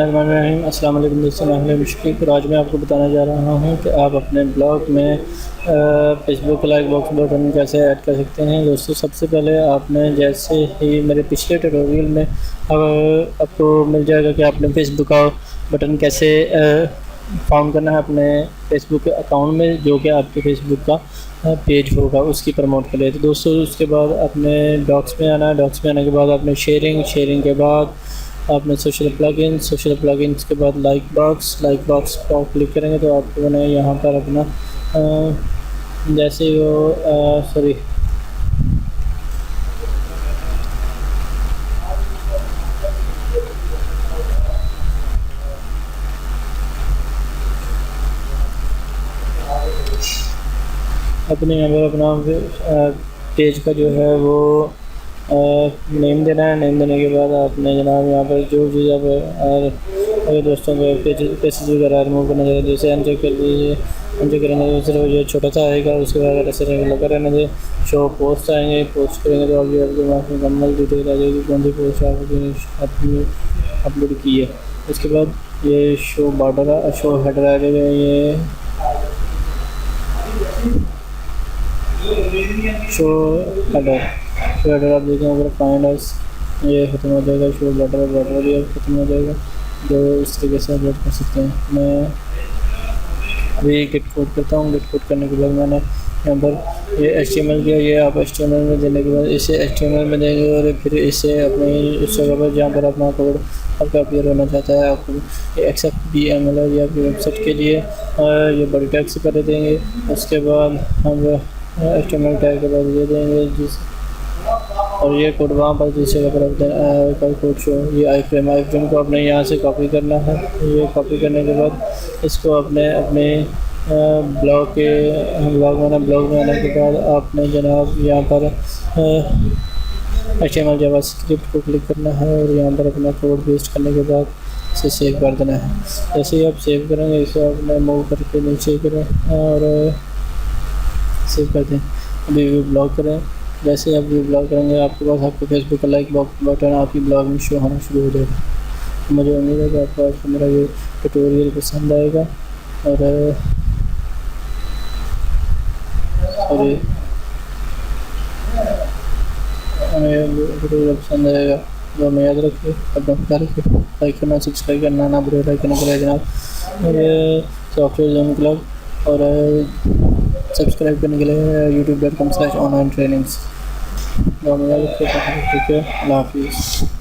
बिस्मिल्लाहिर्रहमानिर्रहीम। अस्सलाम वालेकुम दोस्तों, मैं हूं मुशफ़ीक़ और आज मैं आपको बताने जा रहा हूं कि आप अपने ब्लॉग में फेसबुक लाइक बॉक्स बटन कैसे ऐड कर सकते हैं। दोस्तों, सबसे पहले आपने जैसे ही मेरे पिछले ट्यूटोरियल में आपको मिल जाएगा कि आपने फेसबुक का बटन कैसे फाउंड करना है अपने फेसबुक अकाउंट में, जो कि आपके फेसबुक का पेज होगा उसकी प्रमोट के लिए। तो दोस्तों, उसके बाद अपने डॉक्स में आना है। डॉक्स में आने के बाद आपने शेयरिंग के बाद आपने सोशल प्लगइन्स के बाद लाइक बॉक्स पर क्लिक करेंगे तो आपको बने यहाँ पर अपना जैसे वो सॉरी अपने यहाँ पर अपना पेज का जो है वो नेम देना है। नेम देने के बाद आपने जनाब यहाँ पर जो चीज़ आप अगर दोस्तों को पेजेस वगैरह रिमूव करना चाहिए, जैसे एंजॉय कर लीजिए। एंजॉय करेंगे तो सिर्फ ये छोटा सा आएगा, उसके बाद ऐसे लगा रहने दे। शो पोस्ट आएंगे, पोस्ट करेंगे तो अभी आपके पास मुकम्मल डिटेल आ जाएगी कौन सी पोस्ट आपने अपलोड की है। उसके बाद ये शो हेडर आ जाएगा। ये शो हेडर आप देखें अगर फाइंड अस ये ख़त्म हो जाएगा। शो बटर भी अब ख़त्म हो जाएगा, जो इस तरीके से अपलोड कर सकते हैं। मैं अभी गेट कोड करता हूँ। गेट कोड करने के बाद मैंने यहाँ पर ये HTML किया। ये आप HTML में देने के बाद इसे HTML में देंगे और फिर इसे अपने इस जगह पर जहाँ पर अपना कोड आपका अपीयर होना चाहता है, आपको ये XML है या आपकी वेबसाइट के लिए ये बड़ी टैग से कर देंगे। उसके बाद हम HTML टैग के बाद ये देंगे और ये कोड वहाँ पर जिस जगह पर अपने कोड शो ये आई फ्रेम को अपने यहाँ से कॉपी करना है। ये कॉपी करने के बाद इसको अपने ब्लॉग में आने के बाद आपने जनाब यहाँ पर HTML जावास्क्रिप्ट को क्लिक करना है और यहाँ पर अपना कोड पेस्ट करने के बाद इसे सेव कर देना है। जैसे ही आप सेव करेंगे इसे अपने मूव करके नीचे करें और सेव कर दें। अभी व्यू ब्लॉग करें। जैसे ही आप व्यू ब्लॉग करेंगे आपके पास आपके फेसबुक का लाइक बटन आपकी ब्लॉग में शो होना शुरू हो जाएगा। मुझे उम्मीद है कि आपको आज मेरा ये ट्यूटोरियल पसंद आएगा और हमें ट्यूटोरियल पसंद आएगा तो हमें याद रखिए, अपना ख्याल रखिए, लाइक करना सब्सक्राइब करना ना भूलिए। लाइक करने के लिए जनाब मेरे सॉफ्टवेयर जोन क्लब और सब्सक्राइब करने के लिए youtube.com/online trainings। ठीक है, अल्लाह हाफिज़।